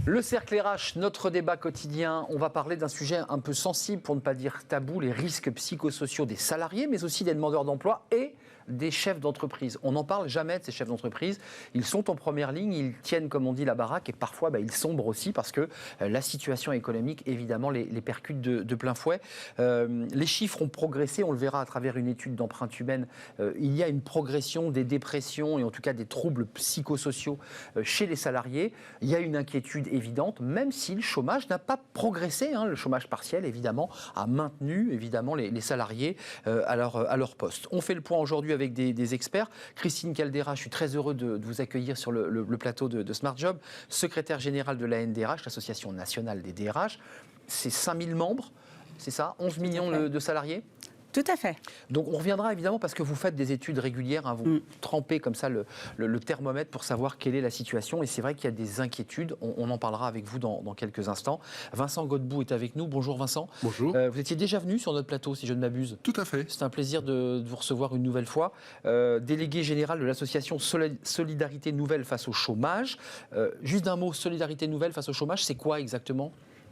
Le cercle RH, notre débat quotidien, on va parler d'un sujet un peu sensible, pour ne pas dire tabou, les risques psychosociaux des salariés, mais aussi des demandeurs d'emploi et des chefs d'entreprise. On n'en parle jamais de ces chefs d'entreprise. Ils sont en première ligne, ils tiennent, comme on dit, la baraque et parfois ils sombrent aussi parce que la situation économique, évidemment, les percute de plein fouet. Les chiffres ont progressé, on le verra à travers une étude d'empreinte humaine. Il y a une progression des dépressions et en tout cas des troubles psychosociaux chez les salariés. Il y a une inquiétude évidente, même si le chômage n'a pas progressé. Le chômage partiel, évidemment, a maintenu évidemment les salariés à leur poste. On fait le point aujourd'hui avec des experts. Christine Caldera, je suis très heureux de vous accueillir sur le plateau de Smart Job, secrétaire générale de la NDRH, l'Association nationale des DRH. C'est 5000 membres, c'est ça, 11 millions de salariés. Tout à fait. Donc on reviendra évidemment parce que vous faites des études régulières, vous trempez comme ça le thermomètre pour savoir quelle est la situation et c'est vrai qu'il y a des inquiétudes, on en parlera avec vous dans quelques instants. Vincent Godbout est avec nous, bonjour Vincent. Bonjour. Vous étiez déjà venu sur notre plateau si je ne m'abuse. Tout à fait. C'est un plaisir de vous recevoir une nouvelle fois. Délégué général de l'association Solidarité Nouvelle face au chômage. Juste d'un mot, Solidarité Nouvelle face au chômage, c'est quoi exactement ?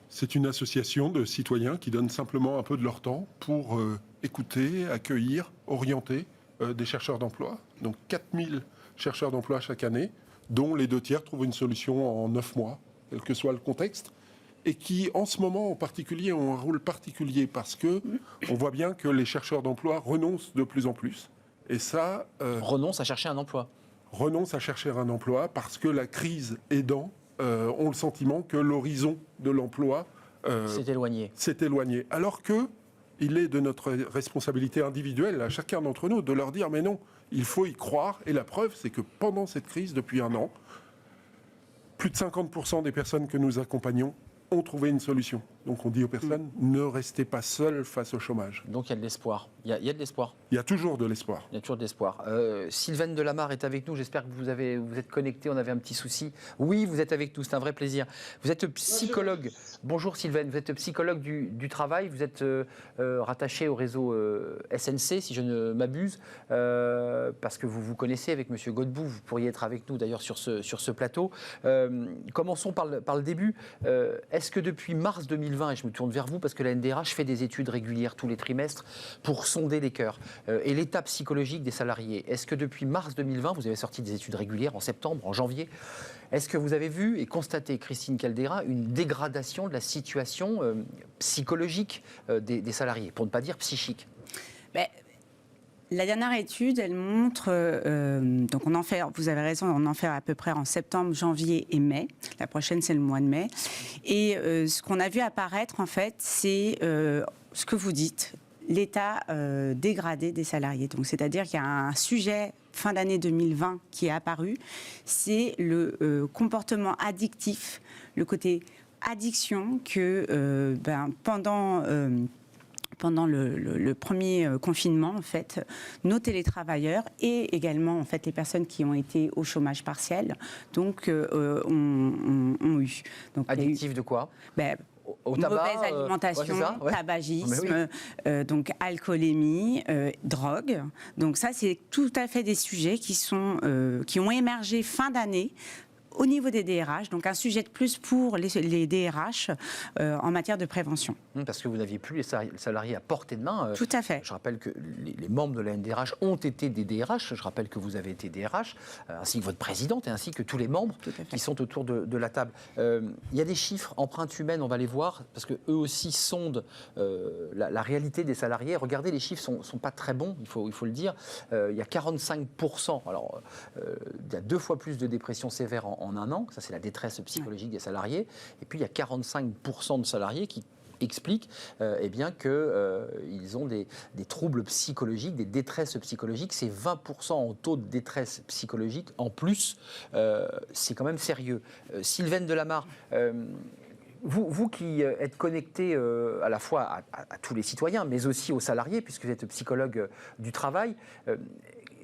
C'est une association de citoyens qui donnent simplement un peu de leur temps pour écouter, accueillir, orienter des chercheurs d'emploi. Donc 4000 chercheurs d'emploi chaque année, dont les 2/3 trouvent une solution en 9 mois, quel que soit le contexte, et qui en ce moment en particulier ont un rôle particulier parce que on voit bien que les chercheurs d'emploi renoncent de plus en plus. Et ça... Renoncent à chercher un emploi. Renoncent à chercher un emploi parce que la crise aidant, ont le sentiment que l'horizon de l'emploi s'est éloigné. Alors qu'il est de notre responsabilité individuelle, à chacun d'entre nous, de leur dire mais non, il faut y croire. Et la preuve, c'est que pendant cette crise, depuis un an, plus de 50% des personnes que nous accompagnons ont trouvé une solution. Donc on dit aux personnes, ne restez pas seuls face au chômage. Donc il y a de l'espoir. Il y a de l'espoir. Il y a toujours de l'espoir. Il y a toujours de l'espoir. Sylvaine Delamarre est avec nous. J'espère que vous êtes connecté. On avait un petit souci. Oui, vous êtes avec nous. C'est un vrai plaisir. Vous êtes psychologue. Bonjour Sylvaine. Vous êtes psychologue du travail. Vous êtes rattaché au réseau SNC, si je ne m'abuse, parce que vous vous connaissez avec Monsieur Godbout. Vous pourriez être avec nous d'ailleurs sur ce plateau. Commençons par le début. Est-ce que depuis mars 2020, et je me tourne vers vous parce que la NDRH fait des études régulières tous les trimestres pour sonder les cœurs et l'état psychologique des salariés, est-ce que depuis mars 2020, vous avez sorti des études régulières en septembre, en janvier, est-ce que vous avez vu et constaté, Christine Caldera, une dégradation de la situation psychologique des salariés, pour ne pas dire psychique ? La dernière étude, elle montre, donc on en fait, vous avez raison, on en fait à peu près en septembre, janvier et mai. La prochaine, c'est le mois de mai. Et ce qu'on a vu apparaître, en fait, c'est ce que vous dites, l'état dégradé des salariés. Donc, c'est-à-dire qu'il y a un sujet fin d'année 2020 qui est apparu, c'est le comportement addictif, le côté addiction que pendant le premier confinement, en fait, nos télétravailleurs et également en fait les personnes qui ont été au chômage partiel, donc ont eu. Donc, addictif de quoi ? Au tabac, mauvaise alimentation, tabagisme, donc alcoolémie, drogue. Donc ça, c'est tout à fait des sujets qui ont émergé fin d'année au niveau des DRH, donc un sujet de plus pour les DRH en matière de prévention. Parce que vous n'aviez plus les salariés à portée de main. Tout à fait. Je rappelle que les membres de la NDRH ont été des DRH. Je rappelle que vous avez été DRH, ainsi que votre présidente et ainsi que tous les membres qui sont autour de la table. Il y a des chiffres, empreintes humaines, on va les voir, parce qu'eux aussi sondent la réalité des salariés. Regardez, les chiffres ne sont pas très bons, il faut le dire. Il y a 45%, alors il y a 2 fois plus de dépression sévère en un an, ça c'est la détresse psychologique des salariés, et puis il y a 45% de salariés qui expliquent qu'ils ont des troubles psychologiques, des détresses psychologiques. C'est 20% en taux de détresse psychologique en plus, c'est quand même sérieux. Sylvaine Delamarre, vous qui êtes connecté à la fois à tous les citoyens, mais aussi aux salariés, puisque vous êtes psychologue du travail,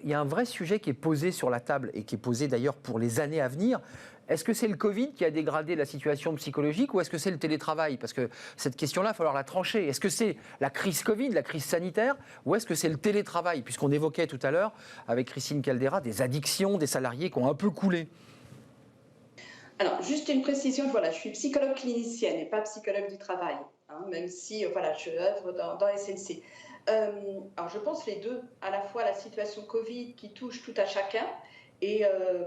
il y a un vrai sujet qui est posé sur la table et qui est posé d'ailleurs pour les années à venir. Est-ce que c'est le Covid qui a dégradé la situation psychologique ou est-ce que c'est le télétravail ? Parce que cette question-là, il va falloir la trancher. Est-ce que c'est la crise Covid, la crise sanitaire, ou est-ce que c'est le télétravail ? Puisqu'on évoquait tout à l'heure, avec Christine Caldera, des addictions des salariés qui ont un peu coulé. Alors, juste une précision, voilà, je suis psychologue clinicienne et pas psychologue du travail, hein, même si voilà, je œuvre dans SNC. Alors, je pense les deux, à la fois la situation Covid qui touche tout à chacun, et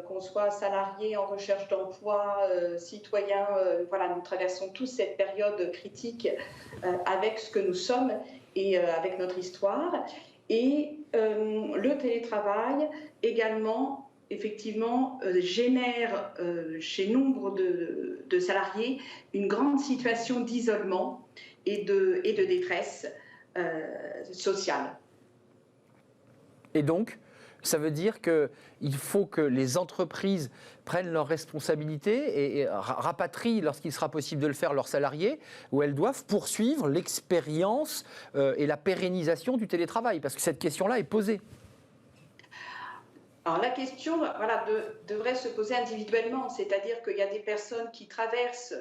qu'on soit salarié en recherche d'emploi, citoyen, voilà, nous traversons tous cette période critique avec ce que nous sommes et avec notre histoire. Et le télétravail également, effectivement, génère chez nombre de salariés une grande situation d'isolement et de détresse sociale. Et donc, ça veut dire qu'il faut que les entreprises prennent leurs responsabilités et rapatrient, lorsqu'il sera possible de le faire, leurs salariés, où elles doivent poursuivre l'expérience et la pérennisation du télétravail, parce que cette question-là est posée. Alors la question voilà, devrait se poser individuellement, c'est-à-dire qu'il y a des personnes qui traversent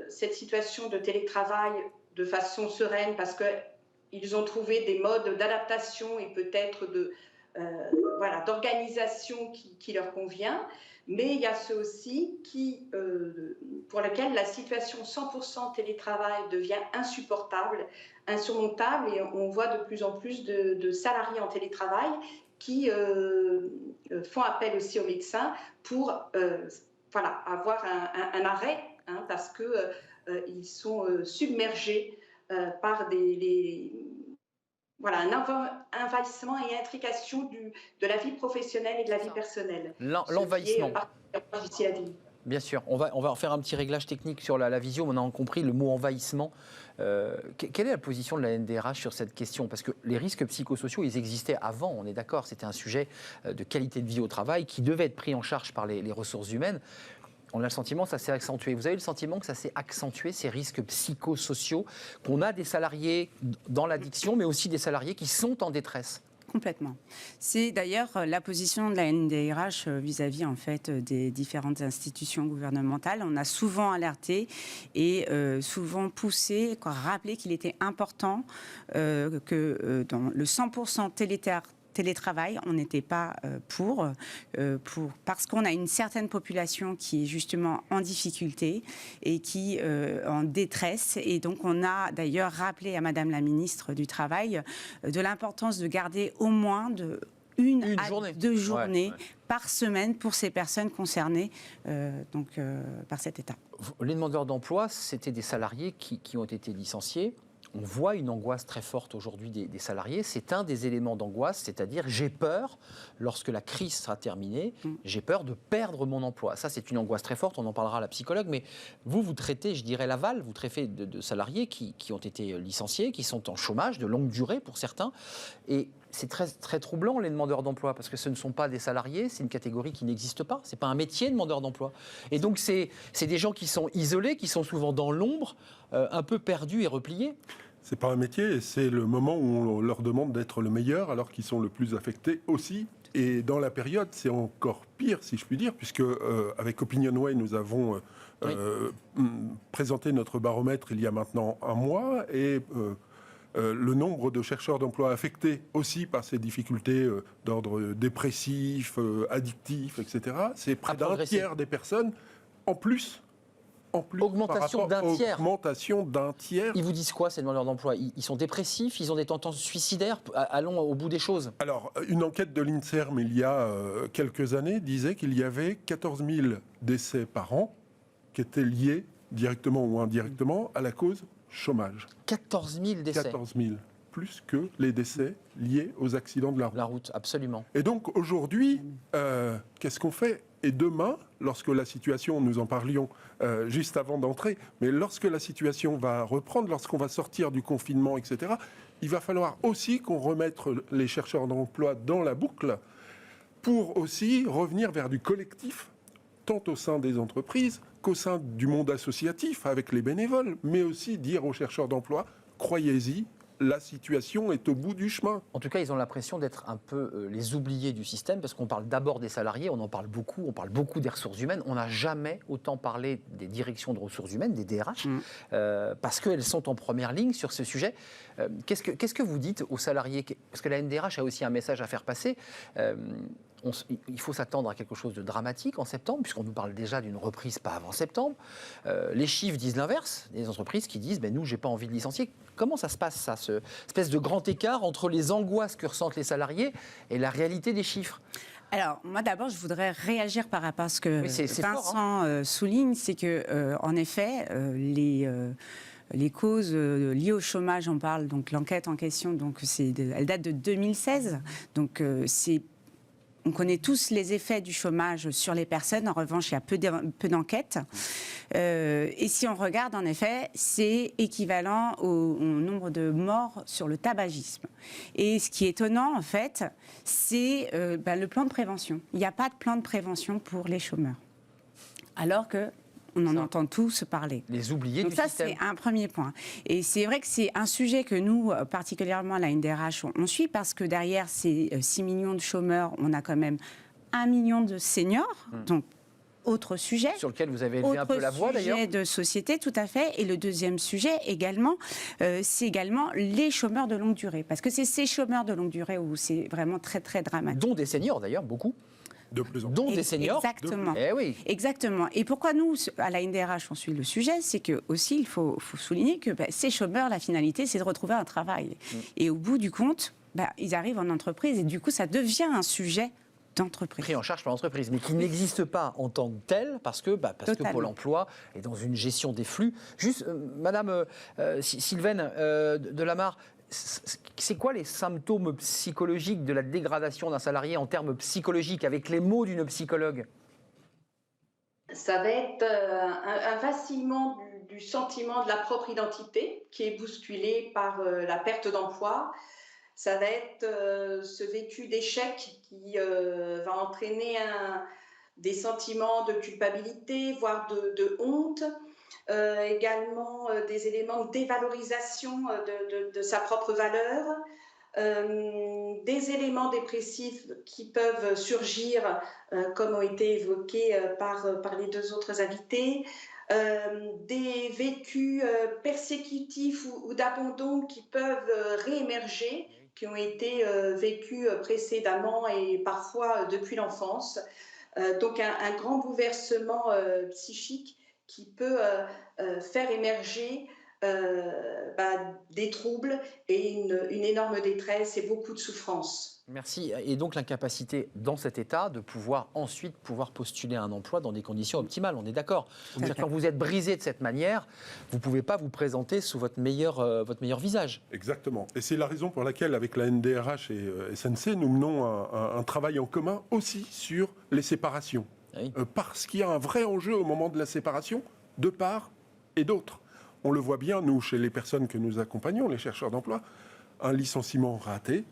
cette situation de télétravail de façon sereine parce qu'ils ont trouvé des modes d'adaptation et peut-être voilà, d'organisation qui leur convient, mais il y a ceux aussi pour lesquels la situation 100% télétravail devient insupportable, insurmontable, et on voit de plus en plus de salariés en télétravail qui font appel aussi aux médecins pour voilà, avoir un arrêt, hein, parce qu'ils sont submergés par voilà, un envahissement et intrication de la vie professionnelle et de la vie personnelle. L'envahissement. Difficile à vivre. Bien sûr, on va en faire un petit réglage technique sur la visio, mais on a compris le mot envahissement. Quelle est la position de la NDRH sur cette question? Parce que les risques psychosociaux, ils existaient avant, on est d'accord, c'était un sujet de qualité de vie au travail qui devait être pris en charge par les ressources humaines. On a le sentiment que ça s'est accentué. Vous avez le sentiment que ça s'est accentué, ces risques psychosociaux, qu'on a des salariés dans l'addiction, mais aussi des salariés qui sont en détresse? Complètement. C'est d'ailleurs la position de la NDRH vis-à-vis en fait des différentes institutions gouvernementales. On a souvent alerté et souvent poussé, rappelé qu'il était important que dans le 100% télétravail, on n'était pas parce qu'on a une certaine population qui est justement en difficulté et qui en détresse. Et donc, on a d'ailleurs rappelé à Madame la Ministre du Travail de l'importance de garder au moins une à journée. 2 journées par semaine pour ces personnes concernées par cet état. Les demandeurs d'emploi, c'était des salariés qui ont été licenciés. On voit une angoisse très forte aujourd'hui des salariés. C'est un des éléments d'angoisse, c'est-à-dire j'ai peur, lorsque la crise sera terminée, j'ai peur de perdre mon emploi. Ça, c'est une angoisse très forte, on en parlera à la psychologue, mais vous traitez, je dirais, l'aval, vous traitez de salariés qui ont été licenciés, qui sont en chômage de longue durée pour certains. Et c'est très, très troublant, les demandeurs d'emploi, parce que ce ne sont pas des salariés, c'est une catégorie qui n'existe pas. Ce n'est pas un métier, demandeur d'emploi. Et donc, c'est des gens qui sont isolés, qui sont souvent dans l'ombre, un peu perdus et repliés. C'est pas un métier, et c'est le moment où on leur demande d'être le meilleur, alors qu'ils sont le plus affectés aussi. Et dans la période, c'est encore pire, si je puis dire, puisque avec OpinionWay, nous avons présenté notre baromètre il y a maintenant un mois, et le nombre de chercheurs d'emploi affectés aussi par ces difficultés d'ordre dépressif, addictif, etc., c'est près d'un tiers des personnes en plus. Augmentation d'un tiers. Augmentation d'un tiers. Ils vous disent quoi, ces demandeurs d'emploi? Ils sont dépressifs, ils ont des tendances suicidaires. Allons au bout des choses. Alors, une enquête de l'INSERM il y a quelques années disait qu'il y avait 14 000 décès par an qui étaient liés, directement ou indirectement, à la cause chômage. 14 000 décès. 14 000. Plus que les décès liés aux accidents de la route. La route, absolument. Et donc, aujourd'hui, qu'est-ce qu'on fait? Et demain, lorsque la situation, nous en parlions juste avant d'entrer, mais lorsque la situation va reprendre, lorsqu'on va sortir du confinement, etc., il va falloir aussi qu'on remette les chercheurs d'emploi dans la boucle pour aussi revenir vers du collectif, tant au sein des entreprises qu'au sein du monde associatif avec les bénévoles, mais aussi dire aux chercheurs d'emploi, croyez-y, la situation est au bout du chemin. En tout cas, ils ont l'impression d'être un peu les oubliés du système, parce qu'on parle d'abord des salariés, on parle beaucoup des ressources humaines. On n'a jamais autant parlé des directions de ressources humaines, des DRH, parce qu'elles sont en première ligne sur ce sujet. Qu'est-ce que vous dites aux salariés? Parce que la NDRH a aussi un message à faire passer. il faut s'attendre à quelque chose de dramatique en septembre, puisqu'on nous parle déjà d'une reprise pas avant septembre. Les chiffres disent l'inverse, des entreprises qui disent nous, j'ai pas envie de licencier. Comment ça se passe, ça, ce espèce de grand écart entre les angoisses que ressentent les salariés et la réalité des chiffres? Alors, moi, d'abord, je voudrais réagir par rapport à ce que Vincent fort, hein. souligne, c'est que, en effet, les causes liées au chômage, on parle, donc l'enquête en question, donc elle date de 2016, donc on connaît tous les effets du chômage sur les personnes. En revanche, il y a peu d'enquêtes. Et si on regarde, en effet, c'est équivalent au nombre de morts sur le tabagisme. Et ce qui est étonnant, en fait, c'est le plan de prévention. Il n'y a pas de plan de prévention pour les chômeurs. Alors que on en entend tous parler. Les oubliés donc du ça, système. c'est un premier point. Et c'est vrai que c'est un sujet que nous, particulièrement à la NDRH, on suit parce que derrière ces 6 millions de chômeurs, on a quand même 1 million de seniors. Donc, autre sujet. Sur lequel vous avez élevé un peu la voix, d'ailleurs. Autre sujet de société, tout à fait. Et le deuxième sujet, également, c'est également les chômeurs de longue durée. Parce que c'est ces chômeurs de longue durée où c'est vraiment très, très dramatique. Dont des seniors, d'ailleurs, beaucoup. De plus en plus. Dont des seniors. Exactement. Oui. Exactement. Et pourquoi nous, à la NDRH, on suit le sujet, c'est que aussi il faut souligner que ces chômeurs, la finalité, c'est de retrouver un travail. Et au bout du compte, ils arrivent en entreprise et du coup, ça devient un sujet d'entreprise. Pris en charge par l'entreprise, mais qui n'existe pas en tant que tel, parce que Pôle emploi est dans une gestion des flux. Juste, Madame Sylvaine Delamarre, c'est quoi les symptômes psychologiques de la dégradation d'un salarié en termes psychologiques, avec les mots d'une psychologue? Ça va être un vacillement du sentiment de la propre identité qui est bousculé par la perte d'emploi. Ça va être ce vécu d'échec qui va entraîner des sentiments de culpabilité, voire de honte. Également des éléments de dévalorisation de sa propre valeur, des éléments dépressifs qui peuvent surgir, comme ont été évoqués par les deux autres invités, des vécus persécutifs ou d'abandon qui peuvent réémerger, qui ont été vécus précédemment et parfois depuis l'enfance. Donc un grand bouleversement psychique qui peut faire émerger des troubles et une énorme détresse et beaucoup de souffrance. Merci. Et donc l'incapacité dans cet état de pouvoir ensuite postuler à un emploi dans des conditions optimales, on est d'accord. C'est-à-dire quand vous êtes brisé de cette manière, vous ne pouvez pas vous présenter sous votre meilleur visage. Exactement. Et c'est la raison pour laquelle, avec la NDRH et SNC, nous menons un travail en commun aussi sur les séparations. Oui. Parce qu'il y a un vrai enjeu au moment de la séparation, de part et d'autre. On le voit bien, nous, chez les personnes que nous accompagnons, les chercheurs d'emploi, un licenciement raté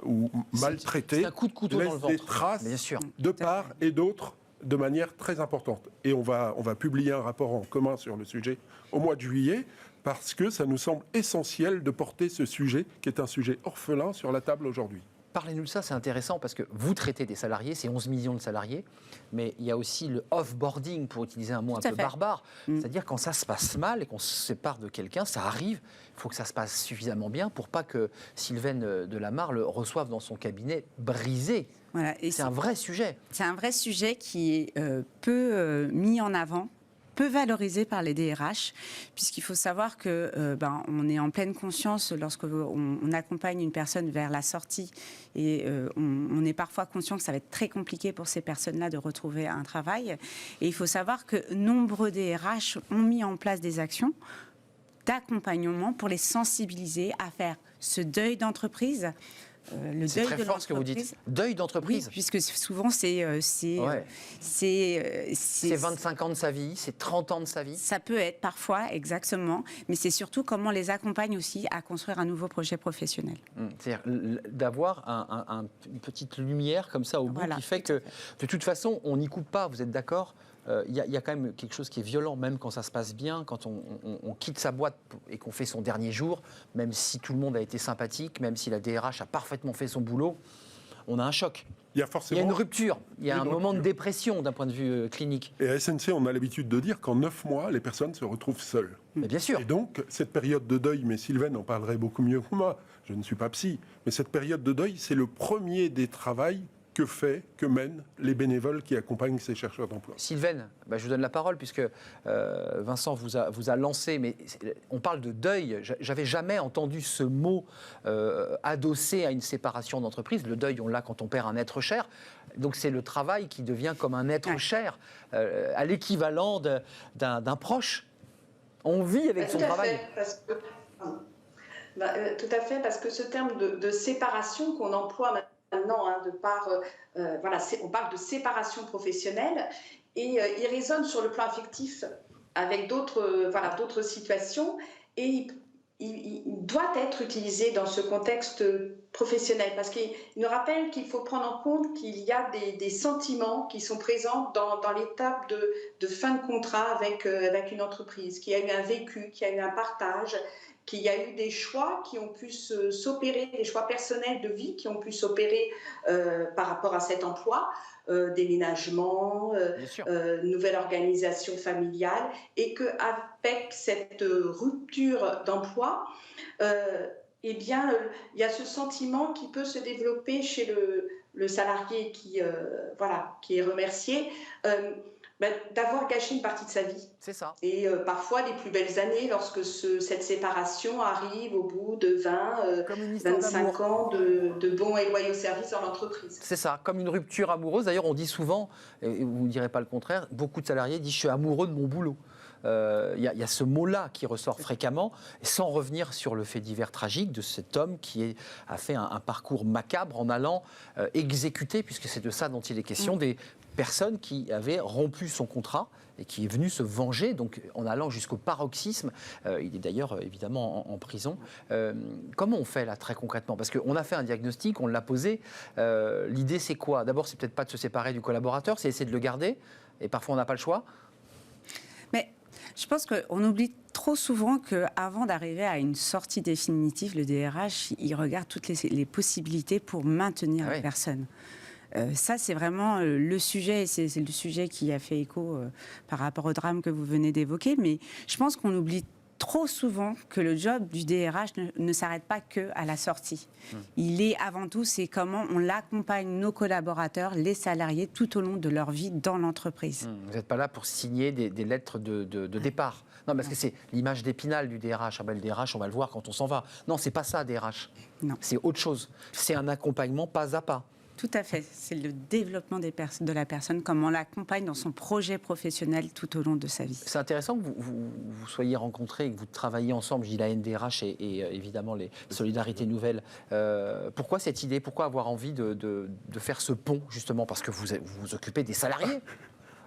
ou maltraité un coup de couteau laisse dans le ventre, des traces bien sûr, de part et d'autre de manière très importante. Et on va publier un rapport en commun sur le sujet au mois de juillet, parce que ça nous semble essentiel de porter ce sujet, qui est un sujet orphelin, sur la table aujourd'hui. Parlez-nous de ça, c'est intéressant parce que vous traitez des salariés, c'est 11 millions de salariés, mais il y a aussi le off-boarding, pour utiliser un mot un peu barbare. C'est-à-dire quand ça se passe mal et qu'on se sépare de quelqu'un, ça arrive, il faut que ça se passe suffisamment bien pour pas que Sylvaine Delamarre le reçoive dans son cabinet brisé. Voilà, c'est un vrai sujet. C'est un vrai sujet qui est peu mis en avant, peu valorisé par les DRH, puisqu'il faut savoir que on est en pleine conscience lorsque on accompagne une personne vers la sortie, et on est parfois conscient que ça va être très compliqué pour ces personnes-là de retrouver un travail. Et il faut savoir que nombreux DRH ont mis en place des actions d'accompagnement pour les sensibiliser à faire ce deuil d'entreprise. C'est très fort ce que vous dites. Deuil d'entreprise. Oui, puisque souvent c'est 25 ans de sa vie, c'est 30 ans de sa vie. Ça peut être parfois, exactement. Mais c'est surtout comment on les accompagne aussi à construire un nouveau projet professionnel. C'est-à-dire d'avoir une petite lumière comme ça au bout, qui fait que de toute façon, on n'y coupe pas, vous êtes d'accord ? Il y a quand même quelque chose qui est violent, même quand ça se passe bien, quand on quitte sa boîte et qu'on fait son dernier jour, même si tout le monde a été sympathique, même si la DRH a parfaitement fait son boulot, on a un choc. Il y a une rupture, il y a un moment de dépression d'un point de vue clinique. Et à SNC, on a l'habitude de dire qu'en 9 mois, les personnes se retrouvent seules. Mais bien sûr. Et donc, cette période de deuil, mais Sylvaine en parlerait beaucoup mieux que moi, je ne suis pas psy, mais cette période de deuil, c'est le premier des travaux que mènent les bénévoles qui accompagnent ces chercheurs d'emploi. Sylvaine, je vous donne la parole puisque Vincent vous a lancé, mais on parle de deuil. J'avais jamais entendu ce mot adossé à une séparation d'entreprise. Le deuil, on l'a quand on perd un être cher. Donc c'est le travail qui devient comme un être cher, à l'équivalent d'un proche. On vit avec son travail. Tout à fait, parce que ce terme de séparation qu'on emploie maintenant, on parle de séparation professionnelle, et il résonne sur le plan affectif avec d'autres situations, et il doit être utilisé dans ce contexte professionnel, parce qu'il nous rappelle qu'il faut prendre en compte qu'il y a des sentiments qui sont présents dans l'étape de fin de contrat avec une entreprise, qu'il y a eu un vécu, qu'il y a eu un partage, qu'il y a eu des choix qui ont pu s'opérer, des choix personnels de vie qui ont pu s'opérer par rapport à cet emploi, déménagement, nouvelle organisation familiale, et qu'avec cette rupture d'emploi, il y a ce sentiment qui peut se développer chez le salarié qui est remercié, d'avoir gâché une partie de sa vie. C'est ça. Et parfois, les plus belles années, lorsque cette séparation arrive au bout de 25 ans de bons et loyaux services dans l'entreprise. C'est ça, comme une rupture amoureuse. D'ailleurs, on dit souvent, et vous ne direz pas le contraire, beaucoup de salariés disent « je suis amoureux de mon boulot ». Il y a ce mot-là qui ressort fréquemment, sans revenir sur le fait divers tragique de cet homme qui a fait un parcours macabre en allant exécuter, puisque c'est de ça dont il est question, des personne qui avait rompu son contrat et qui est venu se venger, donc en allant jusqu'au paroxysme. Il est d'ailleurs évidemment en prison. Comment on fait là très concrètement? Parce qu'on a fait un diagnostic, on l'a posé. L'idée c'est quoi? D'abord, c'est peut-être pas de se séparer du collaborateur, c'est essayer de le garder. Et parfois on n'a pas le choix. Mais je pense qu'on oublie trop souvent qu'avant d'arriver à une sortie définitive, le DRH, il regarde toutes les possibilités pour maintenir la personne. Ça, c'est vraiment le sujet, et c'est le sujet qui a fait écho par rapport au drame que vous venez d'évoquer. Mais je pense qu'on oublie trop souvent que le job du DRH ne s'arrête pas qu'à la sortie. Il est avant tout, c'est comment on l'accompagne nos collaborateurs, les salariés, tout au long de leur vie dans l'entreprise. Vous n'êtes pas là pour signer des lettres de départ. Non, parce que c'est l'image d'Épinal du DRH. Le DRH, on va le voir quand on s'en va. Non, c'est pas ça, DRH. Non. C'est autre chose. C'est un accompagnement pas à pas. Tout à fait. C'est le développement de la personne, comment on l'accompagne dans son projet professionnel tout au long de sa vie. C'est intéressant que vous soyez rencontrés et que vous travailliez ensemble, je dis la NDRH et évidemment les Solidarités Nouvelles. Pourquoi cette idée? Pourquoi avoir envie de faire ce pont, justement? Parce que vous vous occupez des salariés.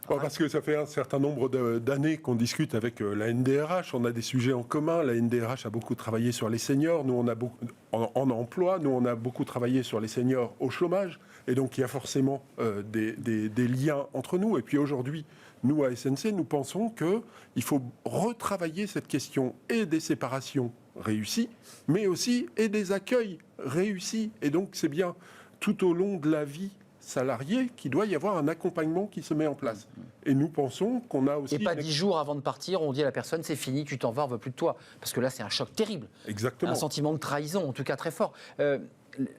Parce que ça fait un certain nombre d'années qu'on discute avec la NDRH, on a des sujets en commun. La NDRH a beaucoup travaillé sur les seniors, nous on a beaucoup en emploi, nous on a beaucoup travaillé sur les seniors au chômage, et donc il y a forcément des liens entre nous. Et puis aujourd'hui, nous à SNC, nous pensons qu'il faut retravailler cette question et des séparations réussies, mais aussi et des accueils réussis. Et donc c'est bien tout au long de la vie salariés qu'il doit y avoir un accompagnement qui se met en place. Et nous pensons qu'on a aussi... Et pas 10 jours avant de partir, on dit à la personne, c'est fini, tu t'en vas, on ne veut plus de toi. Parce que là, c'est un choc terrible. Exactement. Un sentiment de trahison, en tout cas très fort.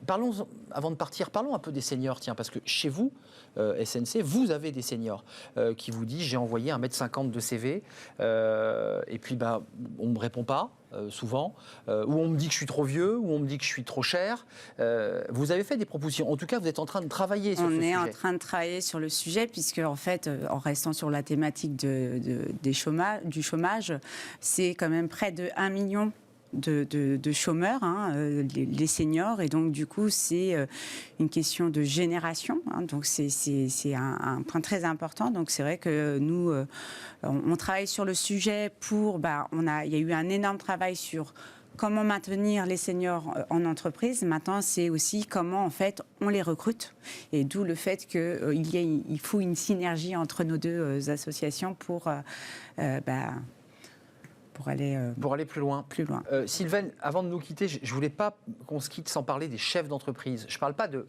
Parlons, avant de partir, parlons un peu des seniors, tiens, parce que chez vous, SNC, vous avez des seniors qui vous disent, j'ai envoyé 1,50 m de CV, et puis on ne me répond pas, souvent, ou on me dit que je suis trop vieux, ou on me dit que je suis trop cher. Vous avez fait des propositions, en tout cas, vous êtes en train de travailler sur ce sujet. On est en train de travailler sur le sujet, puisque en fait, en restant sur la thématique du chômage, c'est quand même près de 1 million de chômeurs, les seniors, et donc du coup c'est une question de génération, donc c'est un point très important. Donc c'est vrai que nous on travaille sur le sujet il y a eu un énorme travail sur comment maintenir les seniors en entreprise. Maintenant, c'est aussi comment en fait on les recrute, et d'où le fait qu'il faut une synergie entre nos deux associations pour pour aller plus loin. Sylvaine, avant de nous quitter, je ne voulais pas qu'on se quitte sans parler des chefs d'entreprise. Je ne parle pas de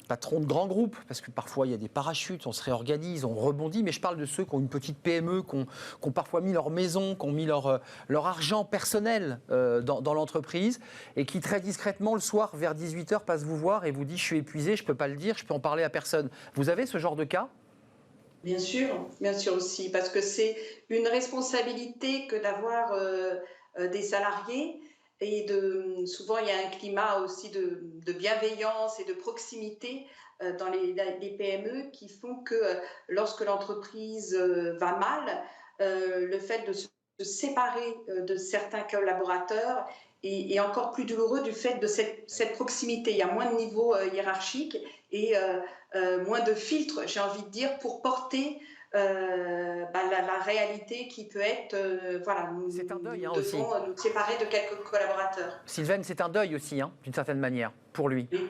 patrons de grands groupes, parce que parfois il y a des parachutes, on se réorganise, on rebondit, mais je parle de ceux qui ont une petite PME, qui ont parfois mis leur maison, qui ont mis leur argent personnel dans l'entreprise, et qui très discrètement, le soir, vers 18h, passent vous voir et vous disent « je suis épuisé, je ne peux pas le dire, je peux en parler à personne ». Vous avez ce genre de cas ? Bien sûr aussi, parce que c'est une responsabilité que d'avoir des salariés et souvent il y a un climat aussi de bienveillance et de proximité dans les PME qui font que lorsque l'entreprise va mal, le fait de se séparer de certains collaborateurs est encore plus douloureux du fait de cette proximité. Il y a moins de niveaux hiérarchiques et moins de filtres, j'ai envie de dire, pour porter la réalité qui peut être, c'est un deuil, nous devons nous séparer de quelques collaborateurs. Sylvaine, c'est un deuil aussi, d'une certaine manière, pour lui. Et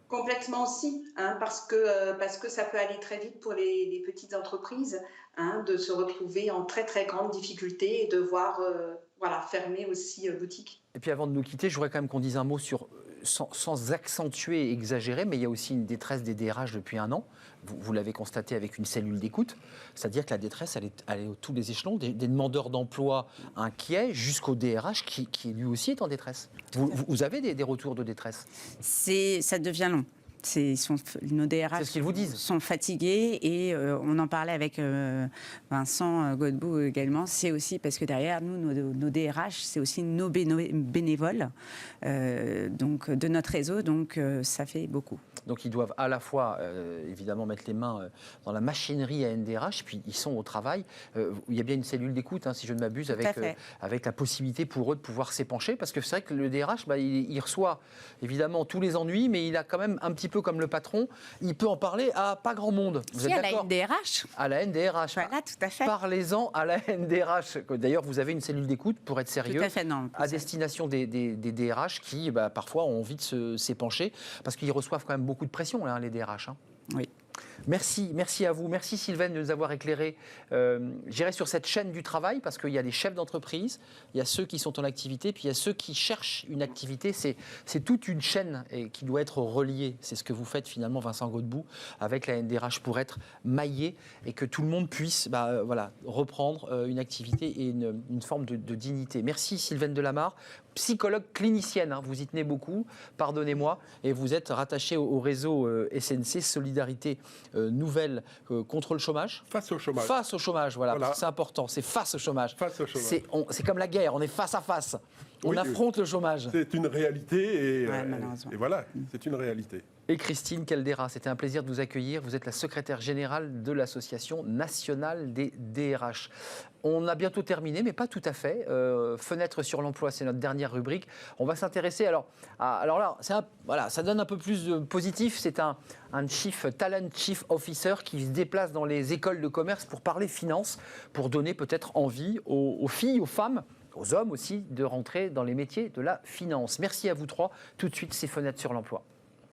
complètement aussi, parce que ça peut aller très vite pour les petites entreprises, de se retrouver en très très grande difficulté et devoir fermer aussi boutique. Et puis avant de nous quitter, je voudrais quand même qu'on dise un mot sur, sans accentuer et exagérer, mais il y a aussi une détresse des DRH depuis un an. Vous l'avez constaté avec une cellule d'écoute, c'est-à-dire que la détresse, elle est à tous les échelons, des demandeurs d'emploi inquiets jusqu'au DRH qui lui aussi est en détresse. Vous avez des retours de détresse ? Ça devient long. Nos DRH sont fatigués et on en parlait avec Vincent Godbout également. C'est aussi parce que derrière nous, nos DRH, c'est aussi nos bénévoles donc de notre réseau. Donc ça fait beaucoup. Donc ils doivent à la fois évidemment mettre les mains dans la machinerie à NDRH, puis ils sont au travail. Il y a bien une cellule d'écoute, si je ne m'abuse, avec la possibilité pour eux de pouvoir s'épancher, parce que c'est vrai que le DRH, il reçoit évidemment tous les ennuis, mais il a quand même un petit peu comme le patron, il peut en parler à pas grand monde. Vous êtes d'accord ? À la NDRH. À la NDRH. Voilà, tout à fait. Parlez-en à la NDRH. D'ailleurs, vous avez une cellule d'écoute, pour être sérieux, tout à fait, à destination des DRH qui, parfois, ont envie de s'épancher, parce qu'ils reçoivent quand même beaucoup de pression, les DRH. Oui. Merci à vous. Merci Sylvaine de nous avoir éclairé. J'irai sur cette chaîne du travail parce qu'il y a les chefs d'entreprise, il y a ceux qui sont en activité, puis il y a ceux qui cherchent une activité. C'est toute une chaîne qui doit être reliée. C'est ce que vous faites finalement, Vincent Godbout, avec la NDRH pour être maillé et que tout le monde puisse reprendre une activité et une forme de dignité. Merci Sylvaine Delamarre, psychologue clinicienne. Vous y tenez beaucoup, pardonnez-moi, et vous êtes rattachée au réseau SNC Solidarité Nouvelle contre le chômage. Face au chômage. Face au chômage, voilà. C'est important, c'est face au chômage. Face au chômage. C'est comme la guerre, on est face à face. On affronte le chômage. C'est une réalité et voilà, c'est une réalité. Et Christine Caldera, c'était un plaisir de vous accueillir. Vous êtes la secrétaire générale de l'Association nationale des DRH. On a bientôt terminé, mais pas tout à fait. Fenêtre sur l'emploi, c'est notre dernière rubrique. On va s'intéresser alors là, ça donne un peu plus de positif. C'est un talent chief officer qui se déplace dans les écoles de commerce pour parler finance, pour donner peut-être envie aux filles, aux femmes, aux hommes aussi, de rentrer dans les métiers de la finance. Merci à vous trois. Tout de suite, c'est Fenêtre sur l'emploi.